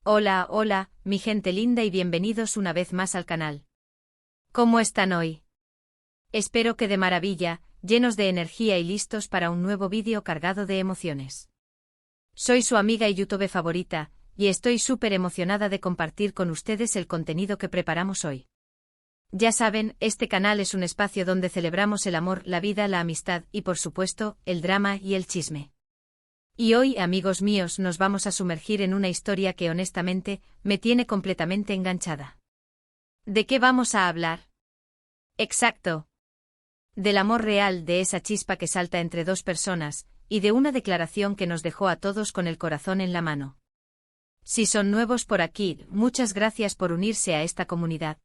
Hola, hola, mi gente linda y bienvenidos una vez más al canal. ¿Cómo están hoy? Espero que de maravilla, llenos de energía y listos para un nuevo vídeo cargado de emociones. Soy su amiga y YouTube favorita, y estoy súper emocionada de compartir con ustedes el contenido que preparamos hoy. Ya saben, este canal es un espacio donde celebramos el amor, la vida, la amistad y por supuesto, el drama y el chisme. Y hoy, amigos míos, nos vamos a sumergir en una historia que honestamente, me tiene completamente enganchada. ¿De qué vamos a hablar? Exacto. Del amor real, de esa chispa que salta entre dos personas, y de una declaración que nos dejó a todos con el corazón en la mano. Si son nuevos por aquí, muchas gracias por unirse a esta comunidad.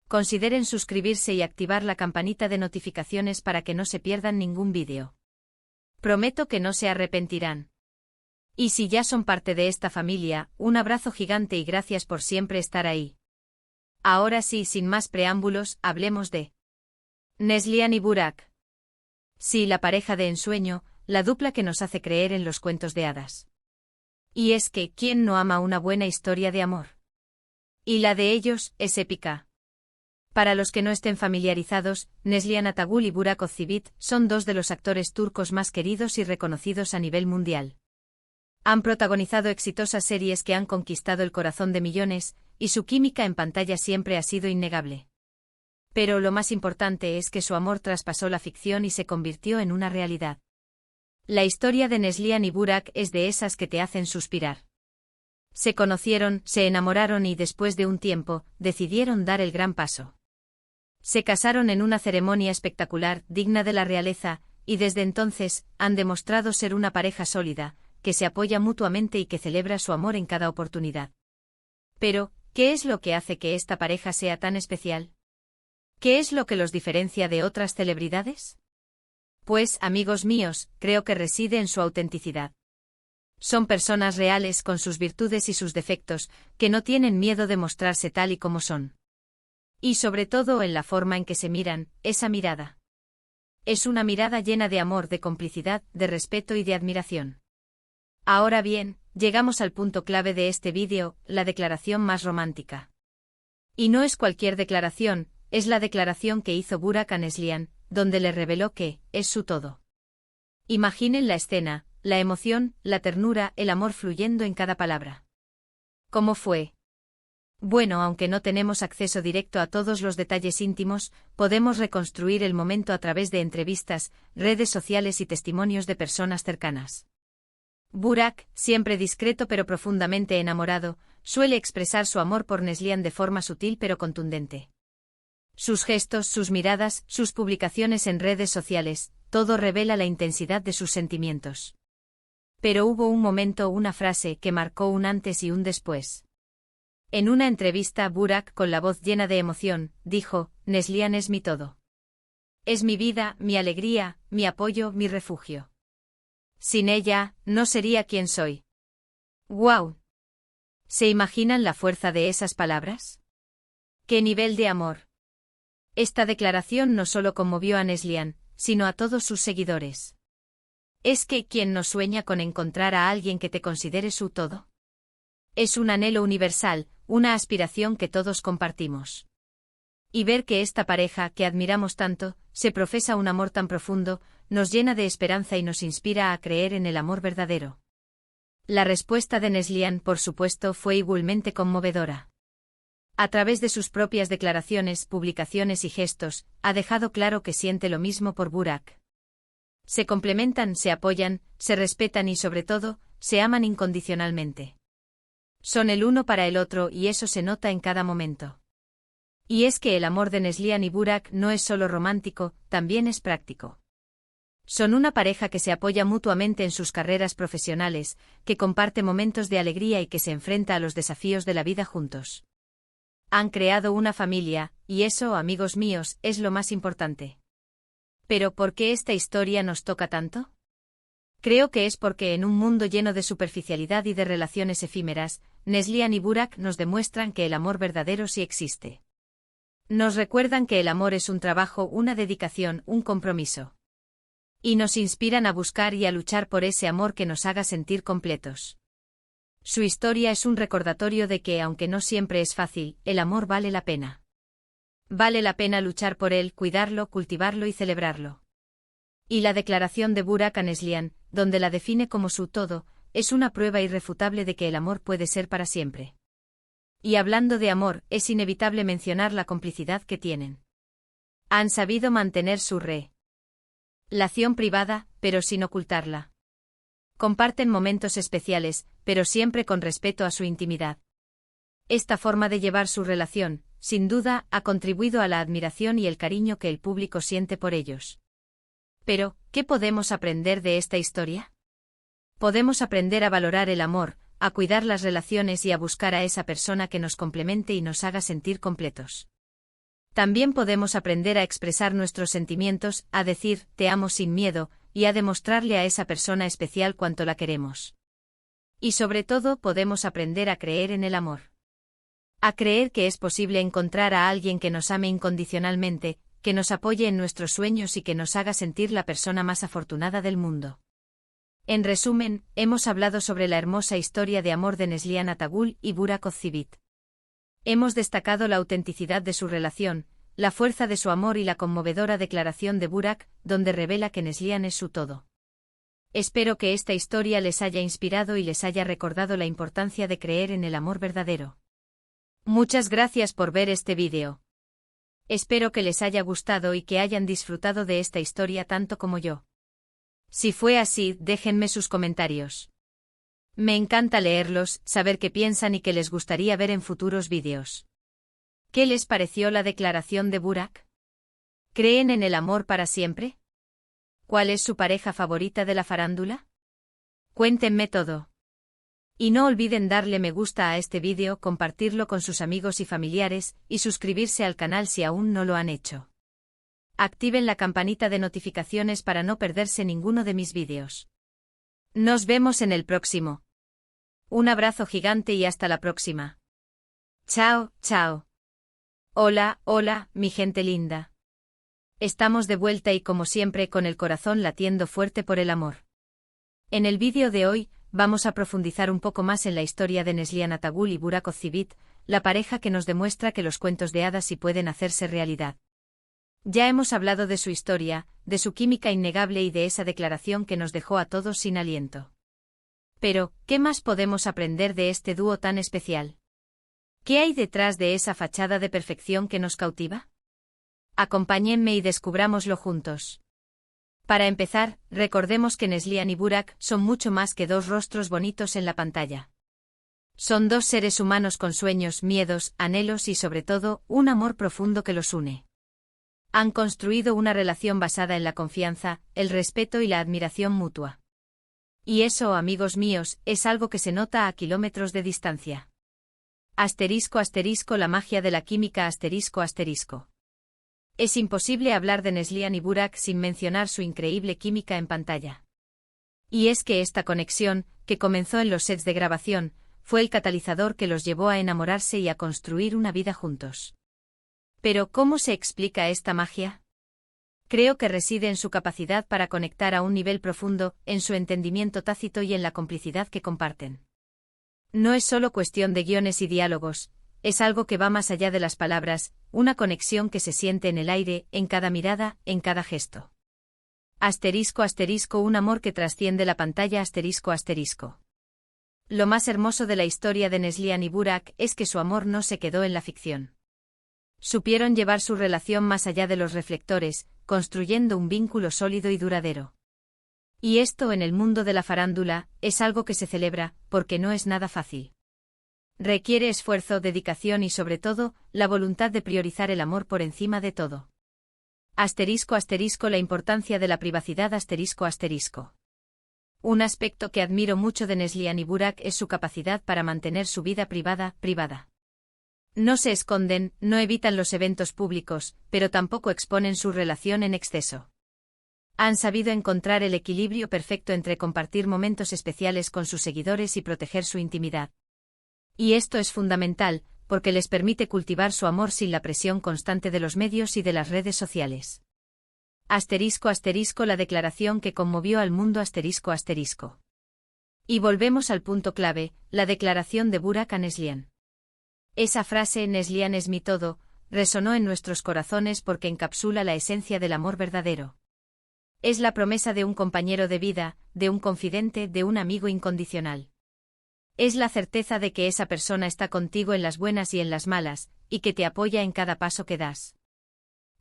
Consideren suscribirse y activar la campanita de notificaciones para que no se pierdan ningún vídeo. Prometo que no se arrepentirán. Y si ya son parte de esta familia, un abrazo gigante y gracias por siempre estar ahí. Ahora sí, sin más preámbulos, hablemos de Neslihan y Burak. Sí, la pareja de ensueño, la dupla que nos hace creer en los cuentos de hadas. Y es que, ¿quién no ama una buena historia de amor? Y la de ellos, es épica. Para los que no estén familiarizados, Neslihan Atagul y Burak Özçivit son dos de los actores turcos más queridos y reconocidos a nivel mundial. Han protagonizado exitosas series que han conquistado el corazón de millones, y su química en pantalla siempre ha sido innegable. Pero lo más importante es que su amor traspasó la ficción y se convirtió en una realidad. La historia de Neslihan y Burak es de esas que te hacen suspirar. Se conocieron, se enamoraron y después de un tiempo, decidieron dar el gran paso. Se casaron en una ceremonia espectacular, digna de la realeza, y desde entonces, han demostrado ser una pareja sólida, que se apoya mutuamente y que celebra su amor en cada oportunidad. Pero, ¿qué es lo que hace que esta pareja sea tan especial? ¿Qué es lo que los diferencia de otras celebridades? Pues, amigos míos, creo que reside en su autenticidad. Son personas reales con sus virtudes y sus defectos, que no tienen miedo de mostrarse tal y como son. Y sobre todo en la forma en que se miran, esa mirada. Es una mirada llena de amor, de complicidad, de respeto y de admiración. Ahora bien, llegamos al punto clave de este vídeo, la declaración más romántica. Y no es cualquier declaración, es la declaración que hizo Burak a Neslihan, donde le reveló que es su todo. Imaginen la escena, la emoción, la ternura, el amor fluyendo en cada palabra. ¿Cómo fue? Bueno, aunque no tenemos acceso directo a todos los detalles íntimos, podemos reconstruir el momento a través de entrevistas, redes sociales y testimonios de personas cercanas. Burak, siempre discreto pero profundamente enamorado, suele expresar su amor por Neslihan de forma sutil pero contundente. Sus gestos, sus miradas, sus publicaciones en redes sociales, todo revela la intensidad de sus sentimientos. Pero hubo un momento, una frase que marcó un antes y un después. En una entrevista, Burak, con la voz llena de emoción, dijo: Neslihan es mi todo. Es mi vida, mi alegría, mi apoyo, mi refugio. Sin ella, no sería quien soy. ¡Guau! ¿Se imaginan la fuerza de esas palabras? ¡Qué nivel de amor! Esta declaración no solo conmovió a Neslihan, sino a todos sus seguidores. Es que, ¿quién no sueña con encontrar a alguien que te considere su todo? Es un anhelo universal, una aspiración que todos compartimos. Y ver que esta pareja, que admiramos tanto, se profesa un amor tan profundo, nos llena de esperanza y nos inspira a creer en el amor verdadero. La respuesta de Neslihan, por supuesto, fue igualmente conmovedora. A través de sus propias declaraciones, publicaciones y gestos, ha dejado claro que siente lo mismo por Burak. Se complementan, se apoyan, se respetan y sobre todo, se aman incondicionalmente. Son el uno para el otro y eso se nota en cada momento. Y es que el amor de Neslihan y Burak no es solo romántico, también es práctico. Son una pareja que se apoya mutuamente en sus carreras profesionales, que comparte momentos de alegría y que se enfrenta a los desafíos de la vida juntos. Han creado una familia, y eso, amigos míos, es lo más importante. ¿Pero por qué esta historia nos toca tanto? Creo que es porque en un mundo lleno de superficialidad y de relaciones efímeras, Neslihan y Burak nos demuestran que el amor verdadero sí existe. Nos recuerdan que el amor es un trabajo, una dedicación, un compromiso. Y nos inspiran a buscar y a luchar por ese amor que nos haga sentir completos. Su historia es un recordatorio de que, aunque no siempre es fácil, el amor vale la pena. Vale la pena luchar por él, cuidarlo, cultivarlo y celebrarlo. Y la declaración de Burak a Neslihan, donde la define como su todo, es una prueba irrefutable de que el amor puede ser para siempre. Y hablando de amor, es inevitable mencionar la complicidad que tienen. Han sabido mantener su relación privada, pero sin ocultarla. Comparten momentos especiales, pero siempre con respeto a su intimidad. Esta forma de llevar su relación, sin duda, ha contribuido a la admiración y el cariño que el público siente por ellos. Pero, ¿qué podemos aprender de esta historia? Podemos aprender a valorar el amor, a cuidar las relaciones y a buscar a esa persona que nos complemente y nos haga sentir completos. También podemos aprender a expresar nuestros sentimientos, a decir «te amo» sin miedo, y a demostrarle a esa persona especial cuánto la queremos. Y sobre todo podemos aprender a creer en el amor. A creer que es posible encontrar a alguien que nos ame incondicionalmente, que nos apoye en nuestros sueños y que nos haga sentir la persona más afortunada del mundo. En resumen, hemos hablado sobre la hermosa historia de amor de Neslihan Atagul y Burak Ozcivit. Hemos destacado la autenticidad de su relación, la fuerza de su amor y la conmovedora declaración de Burak, donde revela que Neslihan es su todo. Espero que esta historia les haya inspirado y les haya recordado la importancia de creer en el amor verdadero. Muchas gracias por ver este vídeo. Espero que les haya gustado y que hayan disfrutado de esta historia tanto como yo. Si fue así, déjenme sus comentarios. Me encanta leerlos, saber qué piensan y qué les gustaría ver en futuros vídeos. ¿Qué les pareció la declaración de Burak? ¿Creen en el amor para siempre? ¿Cuál es su pareja favorita de la farándula? Cuéntenme todo. Y no olviden darle me gusta a este vídeo, compartirlo con sus amigos y familiares, y suscribirse al canal si aún no lo han hecho. Activen la campanita de notificaciones para no perderse ninguno de mis vídeos. Nos vemos en el próximo. Un abrazo gigante y hasta la próxima. Chao, chao. Hola, hola, mi gente linda. Estamos de vuelta y como siempre con el corazón latiendo fuerte por el amor. En el vídeo de hoy, vamos a profundizar un poco más en la historia de Neslihan Atagul y Burak Ozcivit, la pareja que nos demuestra que los cuentos de hadas sí pueden hacerse realidad. Ya hemos hablado de su historia, de su química innegable y de esa declaración que nos dejó a todos sin aliento. Pero, ¿qué más podemos aprender de este dúo tan especial? ¿Qué hay detrás de esa fachada de perfección que nos cautiva? Acompáñenme y descubrámoslo juntos. Para empezar, recordemos que Neslihan y Burak son mucho más que dos rostros bonitos en la pantalla. Son dos seres humanos con sueños, miedos, anhelos y sobre todo, un amor profundo que los une. Han construido una relación basada en la confianza, el respeto y la admiración mutua. Y eso, amigos míos, es algo que se nota a kilómetros de distancia. Asterisco asterisco la magia de la química asterisco asterisco. Es imposible hablar de Neslihan y Burak sin mencionar su increíble química en pantalla. Y es que esta conexión, que comenzó en los sets de grabación, fue el catalizador que los llevó a enamorarse y a construir una vida juntos. Pero, ¿cómo se explica esta magia? Creo que reside en su capacidad para conectar a un nivel profundo, en su entendimiento tácito y en la complicidad que comparten. No es solo cuestión de guiones y diálogos, es algo que va más allá de las palabras, una conexión que se siente en el aire, en cada mirada, en cada gesto. Asterisco asterisco un amor que trasciende la pantalla asterisco asterisco. Lo más hermoso de la historia de Neslihan y Burak es que su amor no se quedó en la ficción. Supieron llevar su relación más allá de los reflectores, construyendo un vínculo sólido y duradero. Y esto en el mundo de la farándula, es algo que se celebra, porque no es nada fácil. Requiere esfuerzo, dedicación y sobre todo, la voluntad de priorizar el amor por encima de todo. Asterisco asterisco la importancia de la privacidad asterisco asterisco. Un aspecto que admiro mucho de Neslihan y Burak es su capacidad para mantener su vida privada, privada. No se esconden, no evitan los eventos públicos, pero tampoco exponen su relación en exceso. Han sabido encontrar el equilibrio perfecto entre compartir momentos especiales con sus seguidores y proteger su intimidad. Y esto es fundamental, porque les permite cultivar su amor sin la presión constante de los medios y de las redes sociales. Asterisco asterisco la declaración que conmovió al mundo asterisco asterisco. Y volvemos al punto clave, la declaración de Burak a Neslihan. Esa frase, Neslihan es mi todo, resonó en nuestros corazones porque encapsula la esencia del amor verdadero. Es la promesa de un compañero de vida, de un confidente, de un amigo incondicional. Es la certeza de que esa persona está contigo en las buenas y en las malas, y que te apoya en cada paso que das.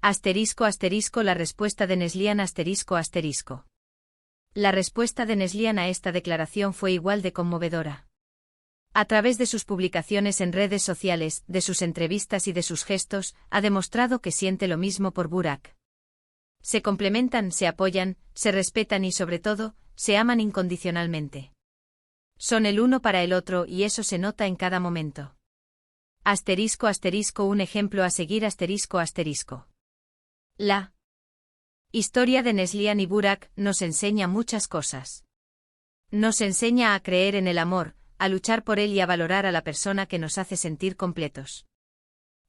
Asterisco asterisco la respuesta de Neslihan asterisco asterisco. La respuesta de Neslihan a esta declaración fue igual de conmovedora. A través de sus publicaciones en redes sociales, de sus entrevistas y de sus gestos, ha demostrado que siente lo mismo por Burak. Se complementan, se apoyan, se respetan y sobre todo, se aman incondicionalmente. Son el uno para el otro y eso se nota en cada momento. Asterisco asterisco un ejemplo a seguir asterisco asterisco. La historia de Neslihan y Burak nos enseña muchas cosas. Nos enseña a creer en el amor, a luchar por él y a valorar a la persona que nos hace sentir completos.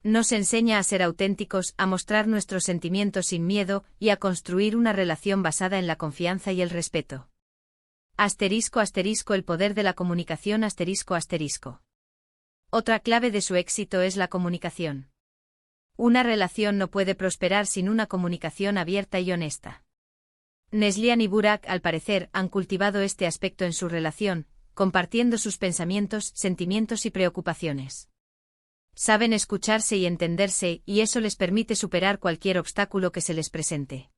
Nos enseña a ser auténticos, a mostrar nuestros sentimientos sin miedo y a construir una relación basada en la confianza y el respeto. Asterisco asterisco el poder de la comunicación asterisco asterisco. Otra clave de su éxito es la comunicación. Una relación no puede prosperar sin una comunicación abierta y honesta. Neslihan y Burak, al parecer, han cultivado este aspecto en su relación, compartiendo sus pensamientos, sentimientos y preocupaciones. Saben escucharse y entenderse, y eso les permite superar cualquier obstáculo que se les presente.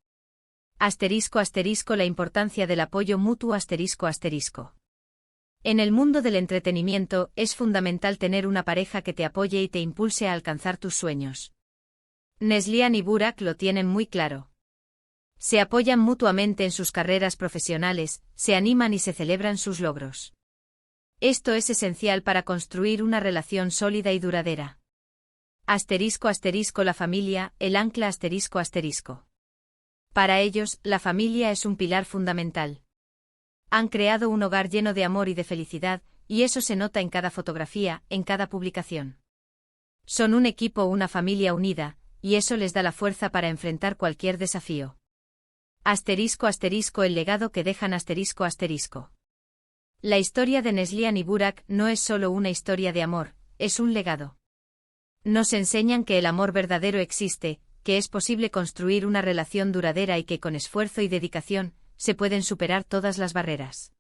Asterisco asterisco la importancia del apoyo mutuo asterisco asterisco. En el mundo del entretenimiento, es fundamental tener una pareja que te apoye y te impulse a alcanzar tus sueños. Neslihan y Burak lo tienen muy claro. Se apoyan mutuamente en sus carreras profesionales, se animan y se celebran sus logros. Esto es esencial para construir una relación sólida y duradera. Asterisco asterisco la familia, el ancla asterisco asterisco. Para ellos, la familia es un pilar fundamental. Han creado un hogar lleno de amor y de felicidad, y eso se nota en cada fotografía, en cada publicación. Son un equipo, una familia unida, y eso les da la fuerza para enfrentar cualquier desafío. Asterisco asterisco el legado que dejan asterisco asterisco. La historia de Neslihan y Burak no es solo una historia de amor, es un legado. Nos enseñan que el amor verdadero existe, que es posible construir una relación duradera y que con esfuerzo y dedicación, se pueden superar todas las barreras.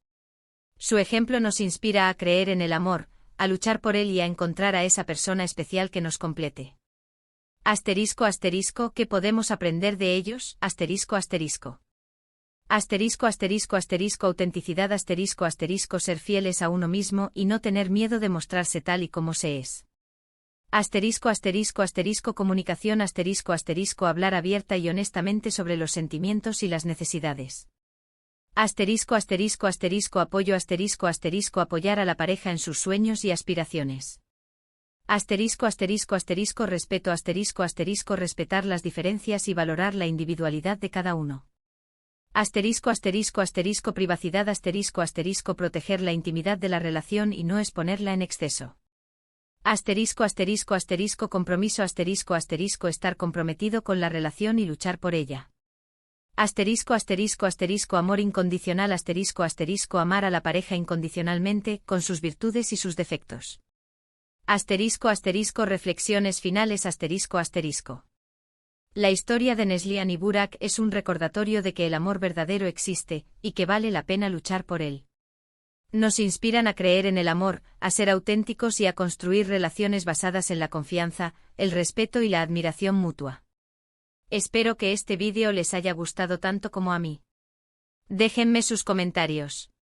Su ejemplo nos inspira a creer en el amor, a luchar por él y a encontrar a esa persona especial que nos complete. Asterisco asterisco ¿qué podemos aprender de ellos? Asterisco asterisco. Asterisco asterisco asterisco autenticidad asterisco asterisco ser fieles a uno mismo y no tener miedo de mostrarse tal y como se es. Asterisco asterisco asterisco comunicación asterisco asterisco hablar abierta y honestamente sobre los sentimientos y las necesidades. Asterisco asterisco asterisco apoyo asterisco asterisco apoyar a la pareja en sus sueños y aspiraciones. Asterisco asterisco asterisco respeto asterisco asterisco respetar las diferencias y valorar la individualidad de cada uno. Asterisco asterisco asterisco privacidad asterisco asterisco proteger la intimidad de la relación y no exponerla en exceso. Asterisco asterisco asterisco compromiso asterisco asterisco estar comprometido con la relación y luchar por ella. Asterisco asterisco asterisco amor incondicional asterisco asterisco amar a la pareja incondicionalmente, con sus virtudes y sus defectos. Asterisco asterisco reflexiones finales asterisco asterisco. La historia de Neslihan y Burak es un recordatorio de que el amor verdadero existe, y que vale la pena luchar por él. Nos inspiran a creer en el amor, a ser auténticos y a construir relaciones basadas en la confianza, el respeto y la admiración mutua. Espero que este vídeo les haya gustado tanto como a mí. Déjenme sus comentarios.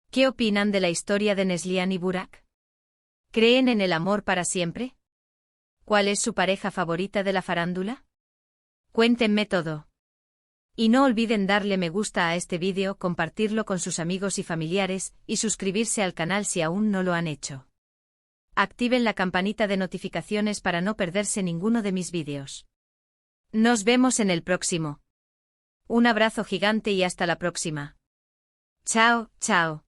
¿Qué opinan de la historia de Neslihan y Burak? ¿Creen en el amor para siempre? ¿Cuál es su pareja favorita de la farándula? Cuéntenme todo. Y no olviden darle me gusta a este vídeo, compartirlo con sus amigos y familiares, y suscribirse al canal si aún no lo han hecho. Activen la campanita de notificaciones para no perderse ninguno de mis vídeos. Nos vemos en el próximo. Un abrazo gigante y hasta la próxima. Chao, chao.